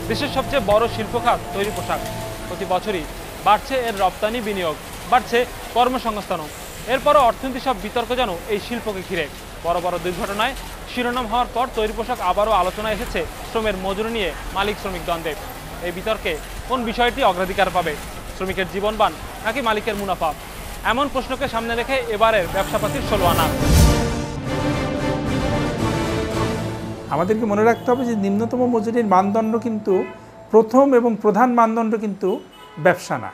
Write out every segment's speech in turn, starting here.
দেশের সবচেয়ে বড় শিল্প খাত তৈরি পোশাক। প্রতি বছরই বাড়ছে এর রপ্তানি বিনিয়োগ, বাড়ছে কর্মসংস্থানও। এরপরও অর্থনীতি সব বিতর্ক যেন এই শিল্পকে ঘিরে। বড় বড় দুর্ঘটনায় শিরোনাম হওয়ার পর তৈরি পোশাক আবারও আলোচনায় এসেছে শ্রমের মজুরি নিয়ে মালিক শ্রমিক দ্বন্দ্বে। এই বিতর্কে কোন বিষয়টি অগ্রাধিকার পাবে, শ্রমিকের জীবনবান নাকি মালিকের মুনাফা? এমন প্রশ্নকে সামনে রেখে এবারের ব্যবসাপাতির 16 আনা। আমাদেরকে মনে রাখতে হবে যে নিম্নতম মজুরির মানদণ্ড কিন্তু প্রথম এবং প্রধান মানদণ্ড কিন্তু ব্যবসা না।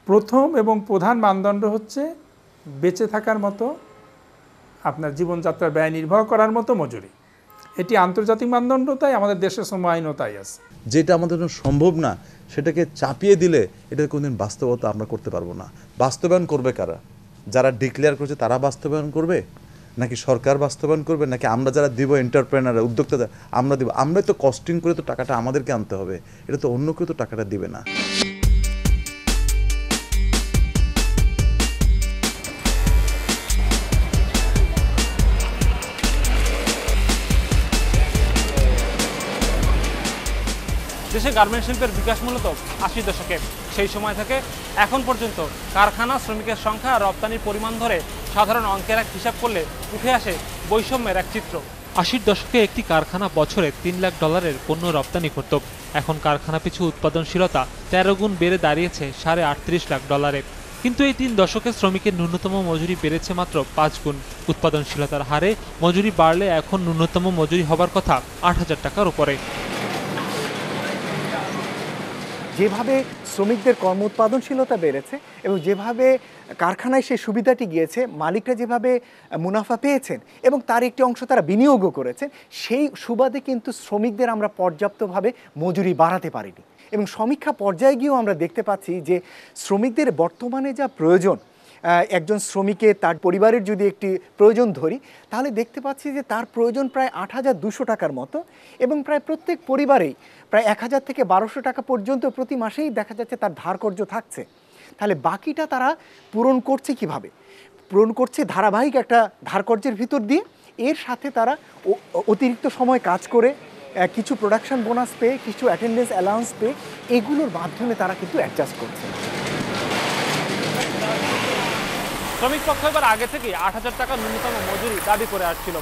প্রথম এবং প্রধান মানদণ্ড হচ্ছে বেঁচে থাকার মতো, আপনার জীবনযাত্রার ব্যয় নির্বাহ করার মতো মজুরি। এটি আন্তর্জাতিক মানদণ্ড, তাই আমাদের দেশের শ্রম আইনও তাই আছে। যেটা আমাদের জন্য সম্ভব না সেটাকে চাপিয়ে দিলে এটা কোনোদিন বাস্তবতা আমরা করতে পারবো না। বাস্তবায়ন করবে কারা? যারা ডিক্লেয়ার করছে তারা বাস্তবায়ন করবে, নাকি সরকার বাস্তবায়ন করবে, নাকি আমরা যারা দিব এন্টারপ্রেনার উদ্যোক্তা আমরা দিব? আমরাই তো কস্টিং করে তো টাকাটা আমাদেরকে আনতে হবে, এটা তো অন্য কেউ তো টাকাটা দিবে না। দেশে গার্মেন্টস শিল্পের বিকাশ মূলত 80 দশকে। সেই সময় থেকে এখন পর্যন্ত কারখানা, শ্রমিকের সংখ্যা আর রপ্তানির পরিমাণ ধরে সাধারণ অঙ্কের এক হিসাব করলে উঠে আসে বৈষম্যের এক চিত্র। 80 দশকে একটি কারখানা বছরে $3 লাখ পণ্য রপ্তানি করত। এখন কারখানা পিছু উৎপাদনশীলতা 13 গুণ বেড়ে দাঁড়িয়েছে $38.5 লাখ। কিন্তু এই 3 দশকে শ্রমিকের ন্যূনতম মজুরি বেড়েছে মাত্র 5 গুণ। উৎপাদনশীলতার হারে মজুরি বাড়লে এখন ন্যূনতম মজুরি হবার কথা 8,000 টাকার উপরে। যেভাবে শ্রমিকদের কর্ম উৎপাদনশীলতা বেড়েছে এবং যেভাবে কারখানায় সেই সুবিধাটি গিয়েছে, মালিকরা যেভাবে মুনাফা পেয়েছেন এবং তার একটি অংশ তারা বিনিয়োগও করেছেন, সেই সুবাদে কিন্তু শ্রমিকদের আমরা পর্যাপ্তভাবে মজুরি বাড়াতে পারিনি। এবং সমীক্ষা পর্যায়ে গিয়েও আমরা দেখতে পাচ্ছি যে শ্রমিকদের বর্তমানে যা প্রয়োজন, একজন শ্রমিকের তার পরিবারের যদি একটি প্রয়োজন ধরি, তাহলে দেখতে পাচ্ছি যে তার প্রয়োজন প্রায় 8,200 টাকার মতো, এবং প্রায় প্রত্যেক পরিবারেই প্রায় 1,000 থেকে 1,200 টাকা পর্যন্ত প্রতি মাসেই দেখা যাচ্ছে তার ধারকর্য থাকছে। তাহলে বাকিটা তারা পূরণ করছে কিভাবে? পূরণ করছে ধারাবাহিক একটা ধারকর্যের ভিতর দিয়ে। এর সাথে তারা অতিরিক্ত সময় কাজ করে, কিছু প্রোডাকশন বোনাস পেয়ে, কিছু অ্যাটেন্ডেন্স অ্যালাউন্স পেয়ে, এগুলোর মাধ্যমে তারা কিন্তু অ্যাডজাস্ট করছে। শ্রমিক পক্ষ এবার আগে থেকেই 8,000 টাকা ন্যূনতম মজুরি দাবি করে আসছিল,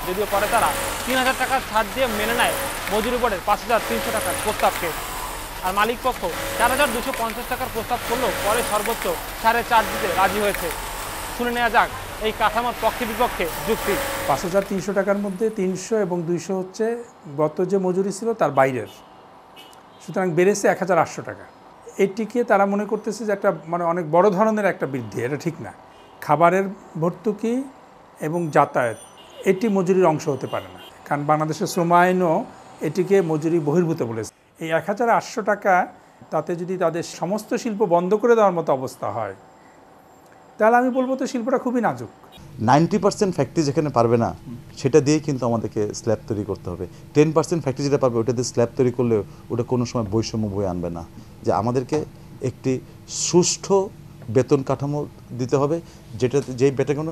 যদিও পরে তারা 3,000 টাকার ছাড় দিয়ে মেনে নেয় মজুরি বোর্ডের 5,300 টাকার প্রস্তাবকে। আর মালিক পক্ষ 4,250 টাকার প্রস্তাব করলেও পরে সর্বোচ্চ 4.5 দিতে রাজি হয়েছে। শুনে নেওয়া যাক এই কাঠামোর পক্ষে বিপক্ষে যুক্তি। 5,300 টাকার মধ্যে 300 এবং 200 হচ্ছে গত যে মজুরি ছিল তার বাইরের, সুতরাং বেড়েছে 1,800 টাকা। এটিকে তারা মনে করতেছে যে একটা অনেক বড় ধরনের একটা বৃদ্ধি। এটা ঠিক না। খাবারের ভর্তুকি এবং যাতায়াত এটি মজুরির অংশ হতে পারে না, কারণ বাংলাদেশের শ্রম আইনও এটিকে মজুরি বহির্ভূত বলেছে। এই 1,800 টাকা তাতে যদি তাদের সমস্ত শিল্প বন্ধ করে দেওয়ার মতো অবস্থা হয়, তাহলে আমি বলবো তো শিল্পটা খুবই নাজুক। 90% ফ্যাক্টরি যেখানে পারবে না সেটা দিয়ে কিন্তু আমাদেরকে স্ল্যাব তৈরি করতে হবে। 10% ফ্যাক্টরি যেটা পারবে ওটা দিয়ে স্ল্যাব তৈরি করলে ওটা কোনো সময় বৈষম্য বয়ে আনবে না। যে আমাদেরকে একটি সুষ্ঠু বেতন কাঠামো দিতে হবে, যেই বেতন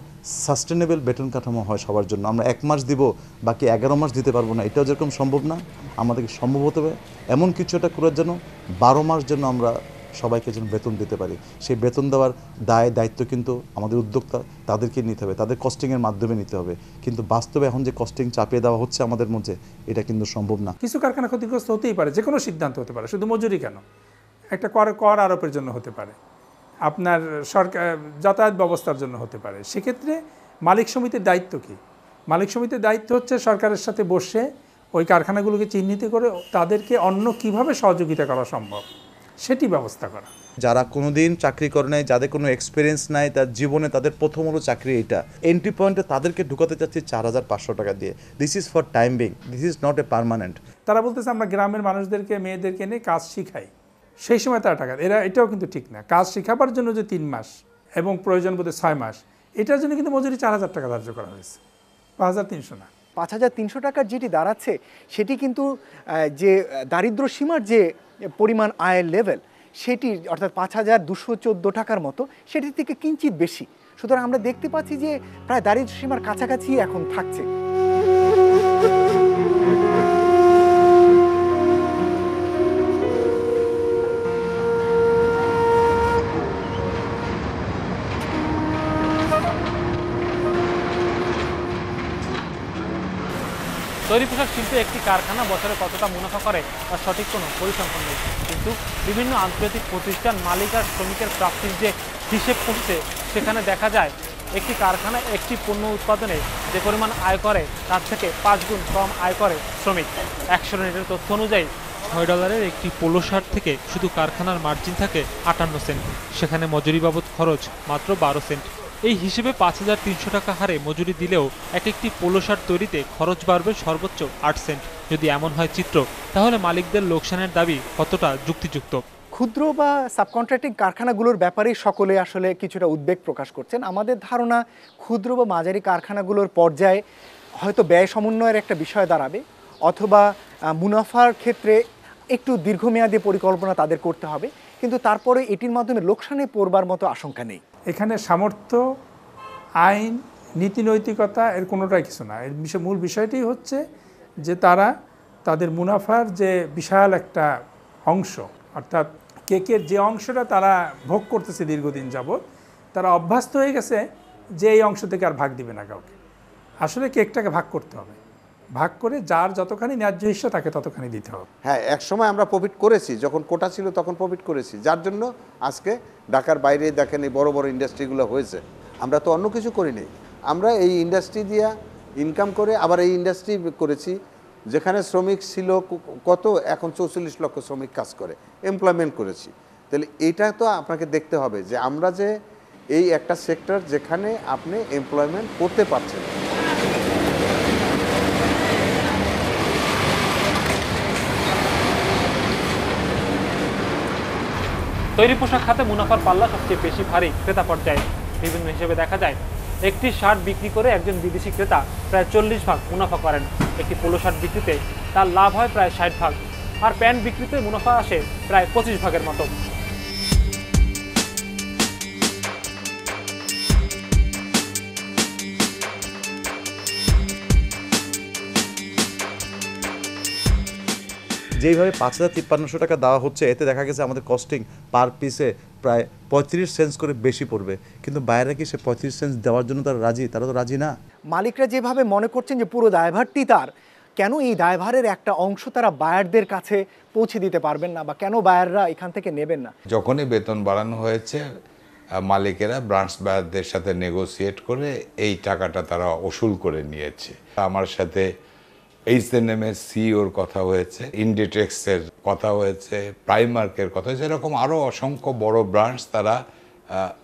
সাস্টেনেবল বেতন কাঠামো হয় সবার জন্য। আমরা 1 মাস দিব, বাকি 11 মাস দিতে পারবো না, এটাও যেরকম সম্ভব না, আমাদেরকে সম্ভব হতে হবে এমন কিছু একটা করার জন্য 12 মাস যেন আমরা সবাইকে যেন বেতন দিতে পারি। সেই বেতন দেওয়ার দায়িত্ব কিন্তু আমাদের উদ্যোক্তা তাদেরকে নিতে হবে, তাদের কস্টিংয়ের মাধ্যমে নিতে হবে। কিন্তু বাস্তবে এখন যে কস্টিং চাপিয়ে দেওয়া হচ্ছে আমাদের মধ্যে, এটা কিন্তু সম্ভব না। কিছু কারখানা ক্ষতিগ্রস্ত হতেই পারে, যে কোনো সিদ্ধান্ত হতে পারে, শুধু মজুরি কেন, একটা কর আরোপের জন্য হতে পারে, আপনার সরকার যাতায়াত ব্যবস্থার জন্য হতে পারে। সেক্ষেত্রে মালিক সমিতির দায়িত্ব কী? মালিক সমিতির দায়িত্ব হচ্ছে সরকারের সাথে বসে ওই কারখানাগুলোকে চিহ্নিত করে তাদেরকে অন্য কিভাবে সহযোগিতা করা সম্ভব সেটি ব্যবস্থা করা। যারা কোনোদিন চাকরি করে নাই, যাদের কোনো এক্সপিরিয়েন্স নাই, তার জীবনে তাদের প্রথম হলো চাকরি, এটা এন্ট্রি পয়েন্টে তাদেরকে ঢুকাতে চাচ্ছি 4,500 টাকা দিয়ে। This is for time being, this is not a permanent. তারা বলতেছে আমরা গ্রামের মানুষদেরকে, মেয়েদেরকে নিয়ে কাজ শিখাই, সেই সময় তারা টাকা, এটাও কিন্তু ঠিক না। কাজ শেখাবার জন্য যে 3 মাস এবং প্রয়োজন বোধে 6 মাস, এটার জন্য কিন্তু মজুরি 4,000 টাকা ধার্য করা হয়েছে, 5,300 না। 5,300 টাকার যেটি দাঁড়াচ্ছে সেটি কিন্তু যে দারিদ্র সীমার যে পরিমাণ আয়ের লেভেল, সেটি অর্থাৎ 5,214 টাকার মতো, সেটির থেকে কিঞ্চিত বেশি। সুতরাং আমরা দেখতে পাচ্ছি যে প্রায় দারিদ্র সীমার কাছাকাছি এখন থাকছে। শিল্পে একটি কারখানা বছরে কতটা মুনাফা করে তার সঠিক কোনো পরিসংখ্যান নেই, কিন্তু বিভিন্ন আন্তর্জাতিক প্রতিষ্ঠান মালিক আর শ্রমিকের প্রাপ্তির যে হিসেব করছে সেখানে দেখা যায় একটি কারখানা একটি পণ্য উৎপাদনে যে পরিমাণ আয় করে তার থেকে 5 গুণ কম আয় করে শ্রমিক। 100 ইউনিটের তথ্য অনুযায়ী $6 একটি পোলো শার্ট থেকে শুধু কারখানার মার্জিন থাকে 58 সেন্ট, সেখানে মজুরি বাবদ খরচ মাত্র 12 সেন্ট। এই হিসেবে 5,300 টাকা হারে মজুরি দিলেও একটি পোলো শার্ট তৈরিতে খরচ বাড়বে সর্বোচ্চ 8 সেন্ট। যদি এমন হয় চিত্র, তাহলে মালিকদের লোকসানের দাবি কতটা যুক্তিযুক্ত? ক্ষুদ্র বা সাবকন্ট্রাক্টিং কারখানাগুলোর ব্যাপারে সকলে আসলে কিছুটা উদ্বেগ প্রকাশ করছেন। আমাদের ধারণা ক্ষুদ্র বা মাঝারি কারখানাগুলোর পর্যায়ে হয়তো ব্যয় সমন্বয়ের একটা বিষয় দাঁড়াবে, অথবা মুনাফার ক্ষেত্রে একটু দীর্ঘমেয়াদী পরিকল্পনা তাদের করতে হবে, কিন্তু তারপরে এটির মাধ্যমে লোকসানে পড়বার মতো আশঙ্কা নেই। এখানে সামর্থ্য, আইন, নীতি নৈতিকতা এর কোনোটাই কিছু না। এর মূল বিষয়টি হচ্ছে যে তারা তাদের মুনাফার যে বিশাল একটা অংশ, অর্থাৎ কেকের যে অংশটা তারা ভোগ করতেছে দীর্ঘদিন যাবৎ, তারা অভ্যস্ত হয়ে গেছে যে এই অংশ থেকে আর ভাগ দিবে না কাউকে। আসলে কেকটাকে ভাগ করতে হবে, ভাগ করে যার যতখানি ন্যায্য হিস্সা তাকে ততখানি দিতে হবে। হ্যাঁ, এক সময় আমরা প্রফিট করেছি, যখন কোটা ছিল তখন প্রফিট করেছি, যার জন্য আজকে ঢাকার বাইরে দেখেন এই বড় বড় ইন্ডাস্ট্রিগুলো হয়েছে। আমরা তো অন্য কিছু করি নাই, আমরা এই ইন্ডাস্ট্রি দিয়ে ইনকাম করে আবার এই ইন্ডাস্ট্রি করেছি যেখানে শ্রমিক ছিল কত, এখন 44 লক্ষ শ্রমিক কাজ করে, এমপ্লয়মেন্ট করেছি। তাহলে এটা তো আপনাকে দেখতে হবে যে আমরা যে এই একটা সেক্টর যেখানে আপনি এমপ্লয়মেন্ট করতে পারছেন। তৈরি পোশাক খাতে মুনাফার পাল্লা সবচেয়ে বেশি ভারী ক্রেতা পর্যায়ে। বিভিন্ন হিসেবে দেখা যায় একটি শার্ট বিক্রি করে একজন বিদেশি ক্রেতা প্রায় 40 ভাগ মুনাফা করেন। একটি পোলো শার্ট বিক্রিতে তার লাভ হয় প্রায় 60 ভাগ, আর প্যান্ট বিক্রিতে মুনাফা আসে প্রায় 25 ভাগের মতো। যেইভাবে 5,5300 টাকা দেওয়া হচ্ছে, এতে দেখা গেছে আমাদের কস্টিং পার পিসে প্রায় 35 সেন্টস করে বেশি পড়বে, কিন্তু বাইরে কি সে 35 সেন্টস দেওয়ার জন্য তারা রাজি? তারা তো রাজি না। মালিকরা যেভাবে মনে করছেন যে পুরো দায়ভারটি তার, কেন এই দায়ভারের একটা অংশ তারা বায়ারদের কাছে পৌঁছে দিতে পারবেন না, বা কেন বায়াররা এখান থেকে নেবেন না? যখনই বেতন বাড়ানো হয়েছে, মালিকেরা ব্রাঞ্চ বায়ারদের সাথে নেগোসিয়েট করে এই টাকাটা তারা ওসুল করে নিয়েছে। আমার সাথে H&M-এর সিইওর কথা হয়েছে, ইন্ডিটেক্সের কথা হয়েছে, প্রাইমার্কের কথা হয়েছে, এরকম আরও অসংখ্য বড় ব্রাঞ্চ তারা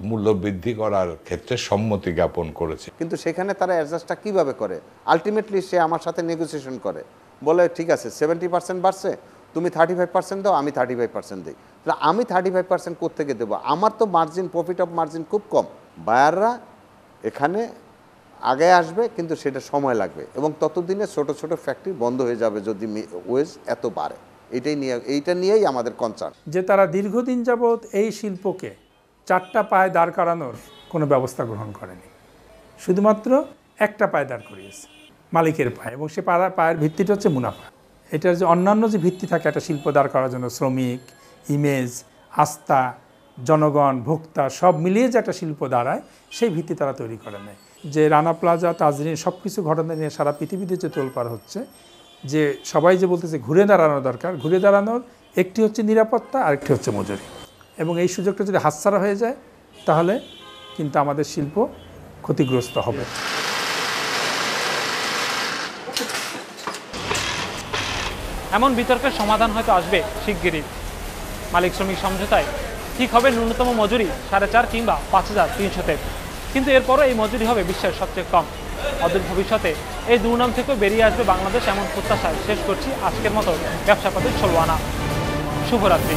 মূল্য বৃদ্ধি করার ক্ষেত্রে সম্মতি জ্ঞাপন করেছে। কিন্তু সেখানে তারা অ্যাডজাস্টটা কীভাবে করে? আলটিমেটলি সে আমার সাথে নেগোসিয়েশন করে, বলে ঠিক আছে 70% বাড়ছে, তুমি 35% দাও, আমি 35% দিই। তাহলে আমি 35% কোত্থেকে দেবো? আমার তো মার্জিন, প্রফিট অফ মার্জিন খুব কম। বায়াররা এখানে আগে আসবে, কিন্তু সেটা সময় লাগবে, এবং ততদিনে ছোট ছোট ফ্যাক্টরি বন্ধ হয়ে যাবে যদি ওয়েজ এত বাড়ে। এইটা নিয়েই আমাদের কনসার্ন, যে তারা দীর্ঘদিন যাবৎ এই শিল্পকে 4টা পায়ে দাঁড় করানোর কোনো ব্যবস্থা গ্রহণ করেনি, শুধুমাত্র একটা পায়ে দাঁড় করিয়েছে, মালিকের পায়ে, এবং সে পায়ের ভিত্তিটা হচ্ছে মুনাফা। এটার যে অন্যান্য যে ভিত্তি থাকে একটা শিল্প দাঁড় করার জন্য, শ্রমিক, ইমেজ, আস্থা, জনগণ, ভোক্তা, সব মিলিয়ে যে একটা শিল্প দাঁড়ায়, সেই ভিত্তি তারা তৈরি করে নেয়। যে রানা প্লাজা, তাজরিন, সব কিছু ঘটনা নিয়ে সারা পৃথিবীতে যে তোলপাড় হচ্ছে, যে সবাই যে বলতেছে ঘুরে দাঁড়ানো দরকার, ঘুরে দাঁড়ানোর একটি হচ্ছে নিরাপত্তা, আরেকটি হচ্ছে মজুরি। এবং এই সুযোগটা যদি হাতছাড়া হয়ে যায়, তাহলে কিন্তু আমাদের শিল্প ক্ষতিগ্রস্ত হবে। এমন বিতর্কের সমাধান হয়তো আসবে শিগগিরই। মালিক শ্রমিক সমঝোতায় ঠিক হবে ন্যূনতম মজুরি 4,500 কিংবা 5,300-তে, কিন্তু এরপরও এই মজুরি হবে বিশ্বের সবচেয়ে কম। অদূর ভবিষ্যতে এই দুর্নাম থেকেও বেরিয়ে আসবে বাংলাদেশ, এমন প্রত্যাশায় শেষ করছি আজকের মতো ব্যবসা পাতির 16 আনা। শুভরাত্রি।